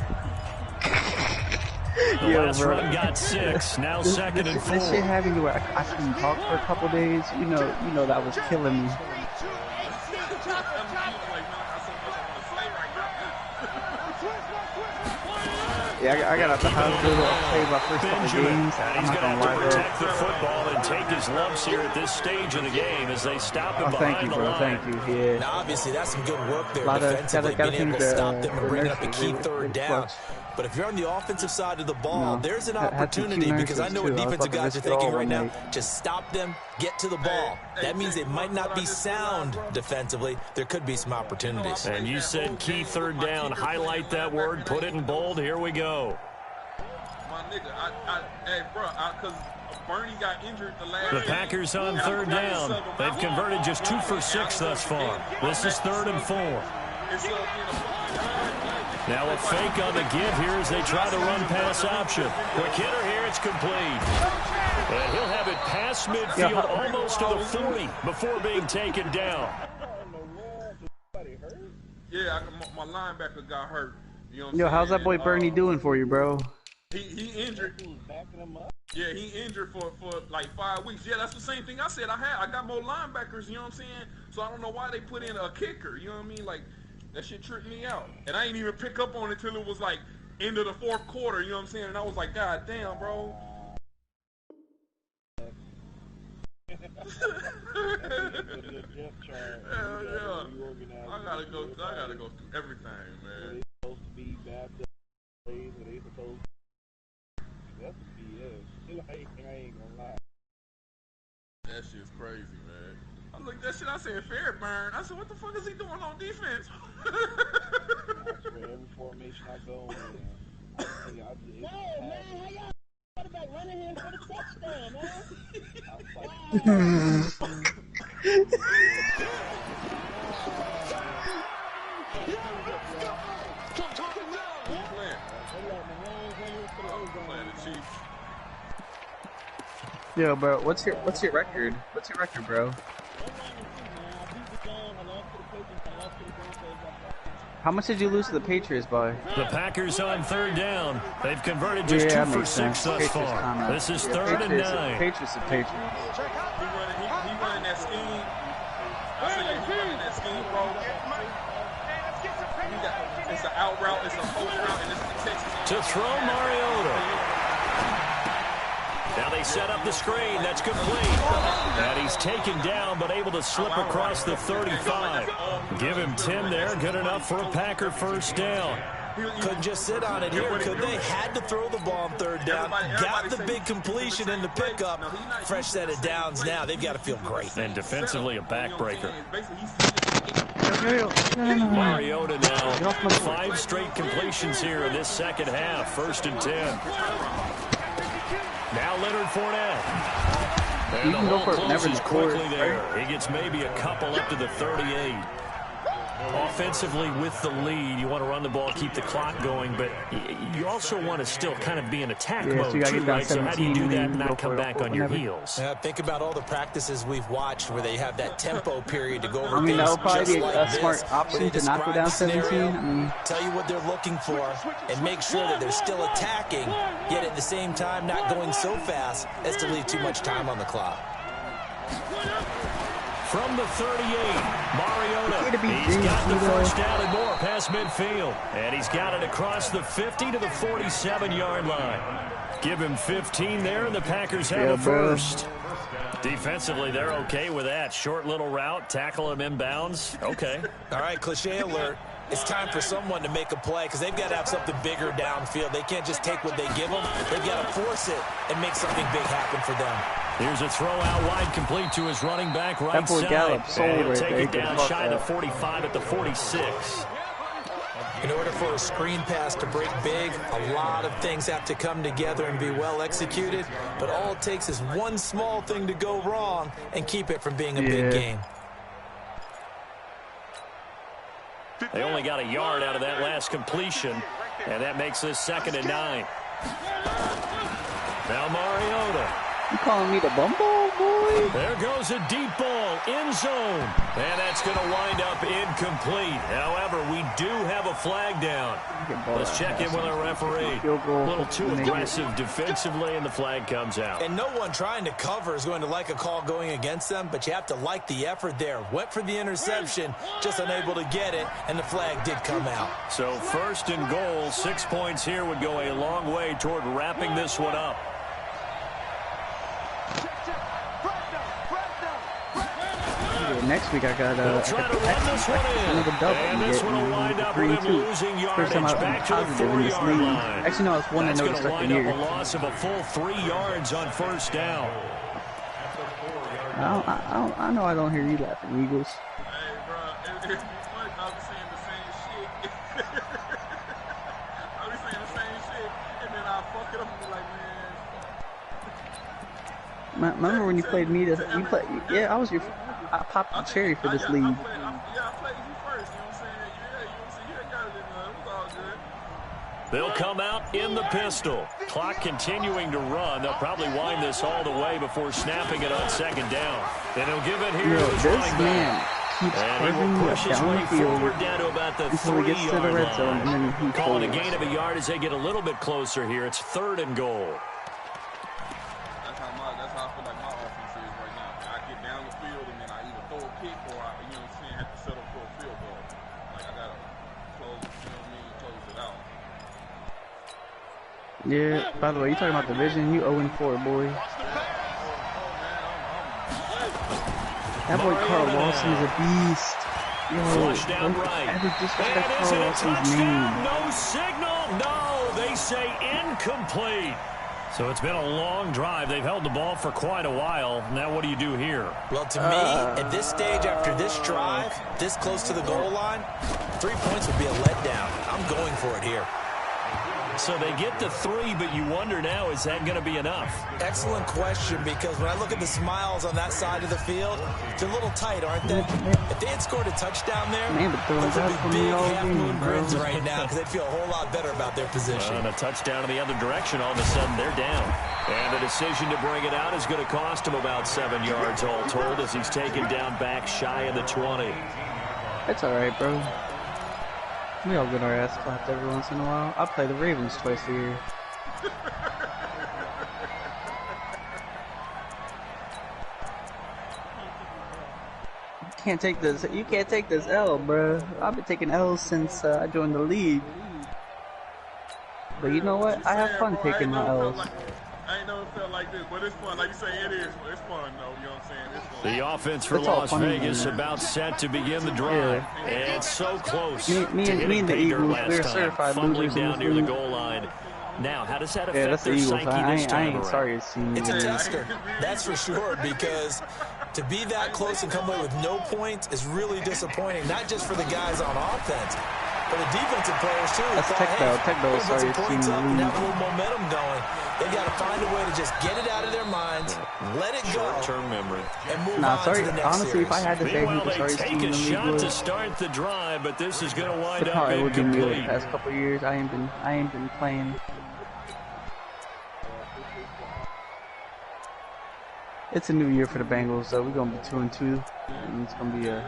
The last run got 6, now 2nd and 4. This shit happened to where I couldn't talk for a couple days. You know that was killing me. Yeah, I got out the hospital. I played my first couple games. He's going to have to protect the football and take his lumps here at this stage of the game as they stop him behind the line. Thank you, yeah. Now, obviously, that's some good work there defensively, being able to stop them and bring up a key 3rd down. But if you're on the offensive side of the ball, there's an opportunity because I know what defensive guys are thinking right now. Just stop them, get to the ball. That means they might not be sound defensively. There could be some opportunities. And you said key 3rd down. Highlight that word. Put it in bold. Here we go. My nigga, hey, bro, because Bernie got injured the last The Packers on 3rd down. They've converted just 2 for 6 thus far. This is 3rd and 4. Now a fake on the give here as they try to run pass option. Quick hitter here, it's complete. And he'll have it past midfield almost to the 40 before being taken down. Yeah, my linebacker got hurt. You know what I'm Yo, saying? how's that boy Bernie doing for you, bro? He injured. Yeah, he injured for like 5 weeks. Yeah, that's the same thing I said. I got more linebackers, you know what I'm saying? So I don't know why they put in a kicker, you know what I mean? Like, that shit tripped me out. And I didn't even pick up on it till it was like end of the 4th quarter, you know what I'm saying? And I was like, God damn, bro. Hell yeah. I gotta go through everything, man. That shit's crazy, man. I looked at that shit, I said, Fairburn. I said, what the fuck is he doing on defense? Every formation I go in, man, how y'all quarterback running him for the touchdown, man? Yo, bro, what's your record? What's your record, bro? How much did you lose to the Patriots by? The Packers on 3rd down. They've converted just 2 for 6 thus far. This is 3rd and 9. Patriots are Patriots. He running that scheme. route. It's a post route, and it's the Texas. To throw Mariota. Now they set up the screen. That's complete. And he's taken down, but able to slip across the 35. Give him 10 there. Good enough for a Packer first down. Couldn't just sit on it here, could they? Had to throw the ball on third down. Got the big completion in the pickup. Fresh set of downs now. They've got to feel great. And defensively, a backbreaker. Mariota now. 5 straight completions here in this second half. 1st and 10. Now Leonard Fournette. And the hole closes quickly there. He gets maybe a couple up to the 38. Offensively with the lead, you want to run the ball, keep the clock going, but you also want to still kind of be in attack mode too, right? So how do you do that and not come back on your heels? Think about all the practices we've watched where they have that tempo period to go over that would probably just be like a this, smart option to not go down 17. Tell you what they're looking for and make sure that they're still attacking, yet at the same time not going so fast as to leave too much time on the clock. From the 38, Mariota, he's got the first down and more past midfield. And he's got it across the 50 to the 47-yard line. Give him 15 there, and the Packers have a first. Defensively, they're okay with that. Short little route, tackle him inbounds. Okay. All right, cliche alert. It's time for someone to make a play because they've got to have something bigger downfield. They can't just take what they give them. They've got to force it and make something big happen for them. Here's a throw out wide, complete to his running back right side. And he'll take it down shy of the 45 at the 46. In order for a screen pass to break big, a lot of things have to come together and be well executed. But all it takes is one small thing to go wrong and keep it from being a big game. They only got a yard out of that last completion, and that makes this 2nd and 9. Now Mariota. You calling me the bumble boy? There goes a deep ball, end zone. And that's going to wind up incomplete. However, we do have a flag down. Let's check in with our referee. A little too aggressive defensively, and the flag comes out. And no one trying to cover is going to like a call going against them, but you have to like the effort there. Went for the interception, just unable to get it, and the flag did come out. So 1st and goal, 6 points here would go a long way toward wrapping this one up. Next week I got try to run this one in. another double. And this one will wind up with him losing yardage back to the 4-yard line. Actually, no, I was 1-0 to start the year. That's going to wind up a loss of a full 3 yards on 1st down. I know I don't hear you laughing, Eagles. Hey, bro, it's funny. I was saying the same shit. I was saying the same shit, and then I fuck it up and be like, man. Remember when you played me? You played, yeah, I popped the cherry for this league. I played you first, you know what I'm saying? Yeah, you got it in there. It was all good. They'll come out in the pistol. Clock continuing to run. They'll probably wind this all the way before snapping it on 2nd down. Then he'll give it here to his running back. And he will push his way forward down to about the 3-yard line. And then Calling a gain of a yard as they get a little bit closer here. It's 3rd and goal. That's how I feel like my offense is right now. I get down the field and then I either throw a pick or I, you know what I'm saying, have to settle for a field goal. Like I gotta close, you know what I mean, close it out. Yeah, by the way, you talking about division, you 0-4, boy. That boy Carl Lawson is a beast. Yo, Flush down right. Ever disrespect And is Carl it a Lawson's touchdown? name? No signal. No, they say incomplete. So it's been a long drive. They've held the ball for quite a while. Now what do you do here? Well, to me, at this stage after this drive, this close to the goal line, 3 points would be a letdown. I'm going for it here. So they get the 3, but you wonder now, is that going to be enough? Excellent question, because when I look at the smiles on that side of the field, they're a little tight, aren't they? If they had scored a touchdown there, those would be big half-moon grins right now because they'd feel a whole lot better about their position. And a touchdown in the other direction, all of a sudden they're down. And the decision to bring it out is going to cost him about 7 yards all told as he's taken down back shy of the 20. That's all right, bro. We all get our ass clapped every once in a while. I play the Ravens twice a year. You can't take this L, bro. I've been taking L's since I joined the league. But you know what? I have fun taking my L's. I ain't never felt like this, but it's fun. Like you say, it is. It's fun, though. You know what I'm saying? It's fun. The offense for Las Vegas about set to begin the drive. And it's so close me to hitting and the pay dirt Eagles, last we're time, certified fumbling losers in down this near the league. goal line. Now, how does that Yeah, affect that's the their Eagles. psyche this I time ain't around? sorry to see you. It's a tester. That's for sure, because to be that close and come away with no points is really disappointing, not just for the guys on offense, but the defensive players, too. That's Tech Bell. Put Sorry some to points see up you. and have a little momentum going. They've got to find a way to just get it out of their minds, let it go, short-term memory, and move on to the next honestly, series. if I had to say who the sorry take team in a the league shot was, to start the drive, but this is going to wind it up probably would be me incomplete. the past couple of years. I ain't been playing. It's a new year for the Bengals, so we're gonna be 2-2, and it's gonna be a.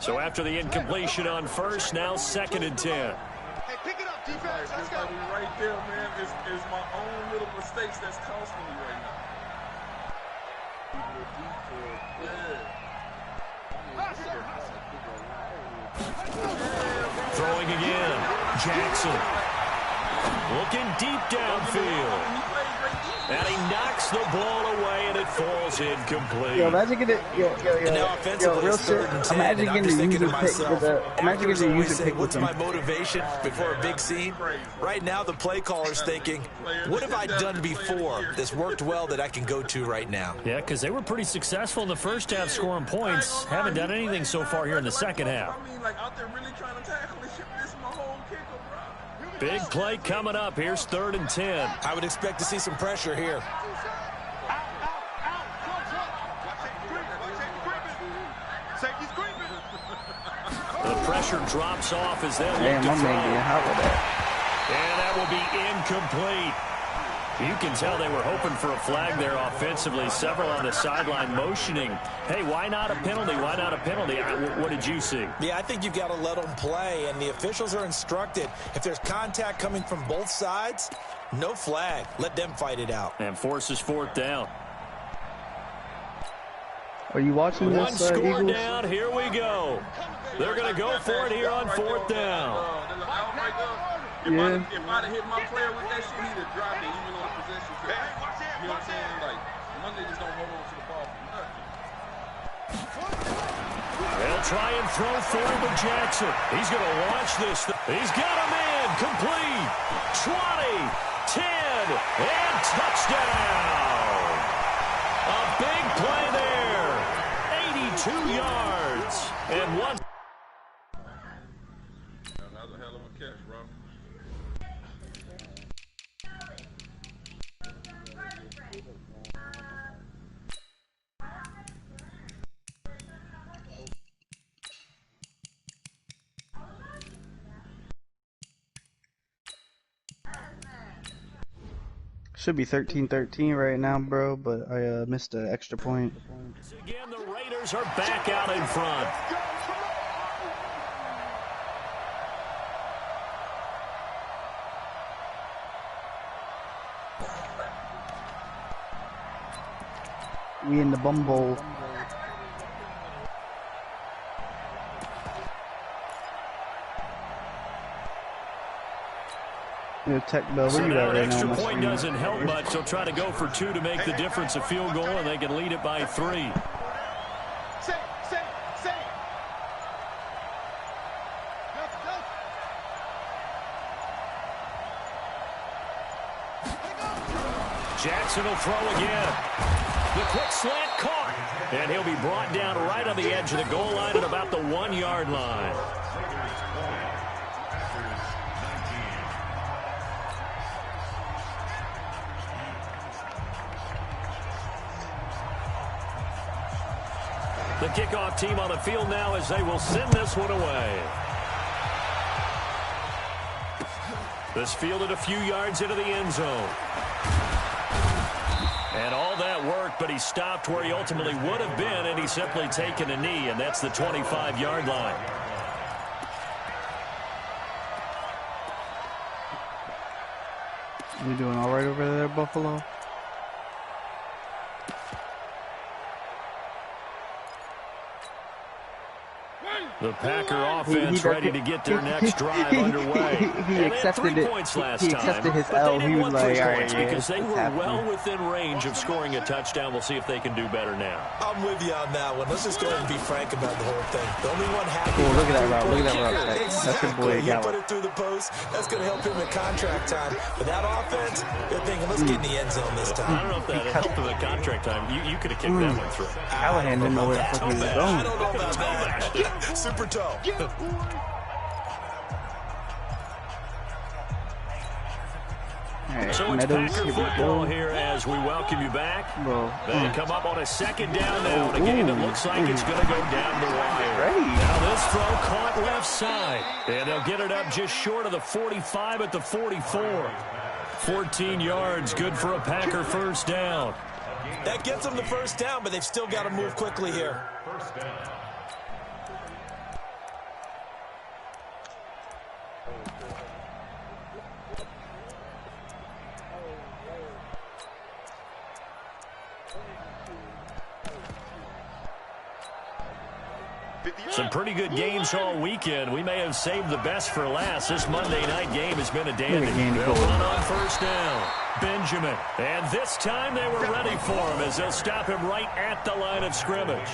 So after the incompletion on first, now 2nd and 10. Hey, pick it up, defense. Let's go. Right there, man. It's my own little mistakes that's costing me right now. Throwing again. Jackson. Looking deep downfield. And he knocks the ball away, and it falls incomplete. Yo, imagine getting real shit. Imagine getting the user pick with the. Imagine getting the user pick with what's him. my motivation before a big scene? Right now, the play caller's thinking, what have I done before that's worked well that I can go to right now? Yeah, because they were pretty successful in the first half scoring points. Haven't done anything so far here in the second half. I mean, like, out there really trying to tackle this shit. This is my whole kicker, bro. Big play coming up. Here's 3rd and 10. I would expect to see some pressure here. The pressure drops off as they look Damn, to my throw. man getting hot with that. And that will be incomplete. You can tell they were hoping for a flag there offensively. Several on the sideline motioning. Hey, why not a penalty? Why not a penalty? What did you see? Yeah, I think you've got to let them play, and the officials are instructed. If there's contact coming from both sides, no flag. Let them fight it out. And forces 4th down. Are you watching One this, score Eagles? down. Here we go. They're going to go for it here on 4th down. If I'd have hit my player with that shit, he'd have dropped it even on the possession. You know what I'm saying? Like, my niggas don't hold on to the ball for nothing. They'll try and throw for him with Jackson. He's going to launch this. He's got a man. Complete. 20, 10, and touchdown. A big play there. 82 yards. And one. That was a hell of a catch, bro. Should be 13-13 right now, bro, but I missed an extra point. Again, the Raiders are back out in front. We in the bumble. Tech Bell, So where you now at an right extra now? point doesn't help much. They'll try to go for 2 to make the difference a field goal, and they can lead it by 3. Jackson will throw again. The quick slant caught. And he'll be brought down right on the edge of the goal line at about the 1-yard line. The kickoff team on the field now as they will send this one away. This fielded a few yards into the end zone. And all that worked, but he stopped where he ultimately would have been, and he's simply taken a knee, and that's the 25-yard line. You doing all right over there, Buffalo? The Packer offense ready to get their next drive underway. He accepted it. He accepted his L. He was like, all right, because they were well within range of scoring a touchdown. We'll see if they can do better now. I'm with you on that one. Let's just go ahead and be frank about the whole thing. The only one happy. Oh, look at that route. Look at that route. That's your boy. You put it through the post. That's going to help him in contract time. But that offense, they're thinking, let's get in the end zone this time. I don't know if that helped him in contract time. You could have kicked that one through. Callahan didn't know where the fuck he was going. I don't know about that. Super toe. Right, so it's Meadows, Packer football here as we welcome you back. They come up on a second down now. A game that looks like it's going to go down the wire. Now this throw caught left side. And they'll get it up just short of the 45 at the 44. 14 yards, good for a Packer first down. That gets them the first down, but they've still got to move quickly here. First down. Some pretty good games all weekend. We may have saved the best for last. This Monday night game has been a dandy. They'll run on first down. Benjamin. And this time they were ready for him as they'll stop him right at the line of scrimmage.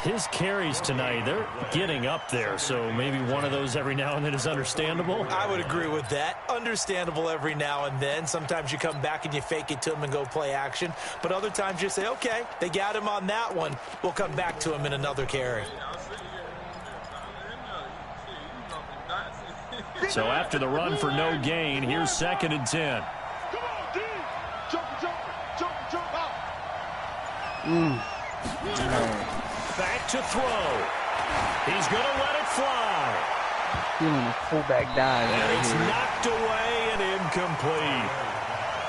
His carries tonight, they're getting up there, so maybe one of those every now and then is understandable. I would agree with that. Understandable every now and then. Sometimes you come back and you fake it to him and go play action. But other times you say, okay, they got him on that one. We'll come back to him in another carry. So after the run for no gain, here's 2nd and 10. Come on, D. Jump out. Back to throw. He's going to let it fly. Doing a fullback dive. And it's knocked away and incomplete.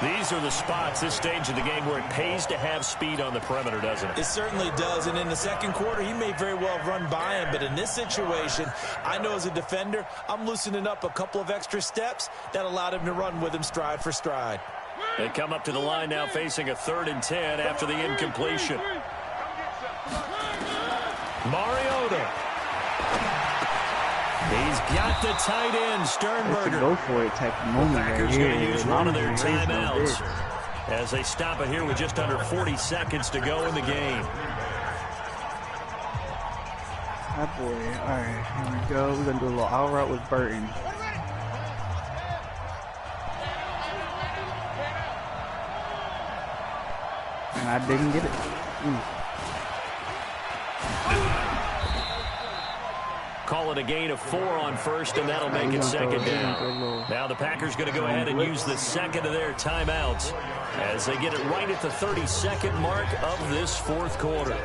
These are the spots, this stage of the game, where it pays to have speed on the perimeter, doesn't it? It certainly does. And in the second quarter, he may very well have run by him. But in this situation, I know as a defender, I'm loosening up a couple of extra steps that allowed him to run with him stride for stride. They come up to the line now facing a 3rd and 10 after the incompletion. Mariota. He's got the tight end, Sternberger. Go for it type of moment. Packers going to use one of their timeouts as they stop it here with just under 40 seconds to go in the game. Oh boy. All right, here we go. We're going to do a little out route with Burton. And I didn't get it. Call it a gain of 4 on first, and that'll make it 2nd down. Now the Packers going to go ahead and use the second of their timeouts as they get it right at the 32nd mark of this 4th quarter.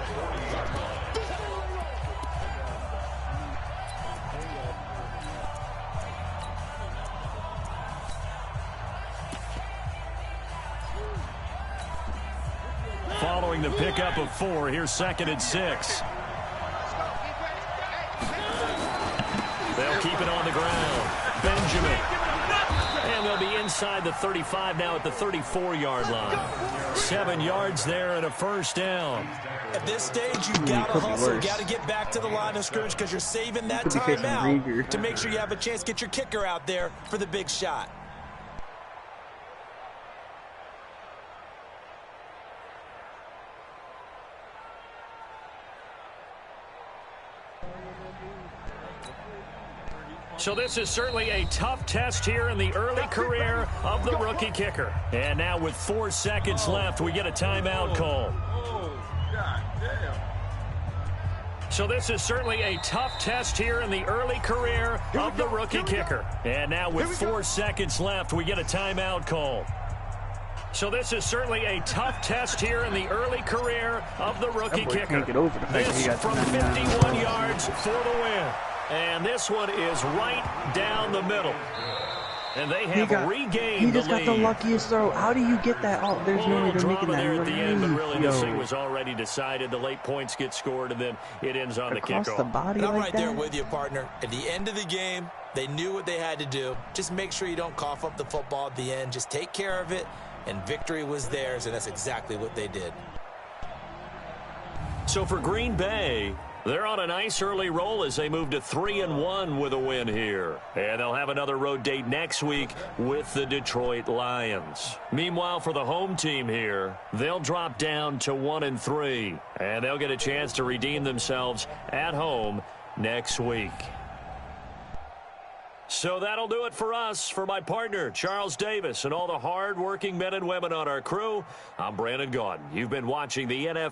Following the pickup of 4, here's 2nd and 6. They'll keep it on the ground. Benjamin. And they'll be inside the 35 now at the 34-yard line. 7 yards there and a first down. At this stage, you've got to hustle. You've got to get back to the line of scrimmage because you're saving that timeout to make sure you have a chance to get your kicker out there for the big shot. So this is certainly a tough test here in the early career of the rookie kicker. And now with 4 seconds left, we get a timeout call. So this is certainly a tough test here in the early career of the rookie kicker. And now with 4 seconds left, we get a timeout call. So this is certainly a tough test here in the early career of the rookie kicker. This from 51 yards for the win. And this one is right down the middle. And they have regained the lead. He just got the luckiest throw. How do you get that? Oh, there's no way they're making that. There at the end, but really this thing was already decided. The late points get scored, and then it ends on the kickoff. The body I'm like right there with you, partner. At the end of the game, they knew what they had to do. Just make sure you don't cough up the football at the end. Just take care of it, and victory was theirs, and that's exactly what they did. So for Green Bay, They're on a nice early roll as they move to 3-1 with a win here. And they'll have another road date next week with the Detroit Lions. Meanwhile, for the home team here, they'll drop down to 1-3. And they'll get a chance to redeem themselves at home next week. So that'll do it for us. For my partner, Charles Davis, and all the hard-working men and women on our crew, I'm Brandon Gaudin. You've been watching the NFL.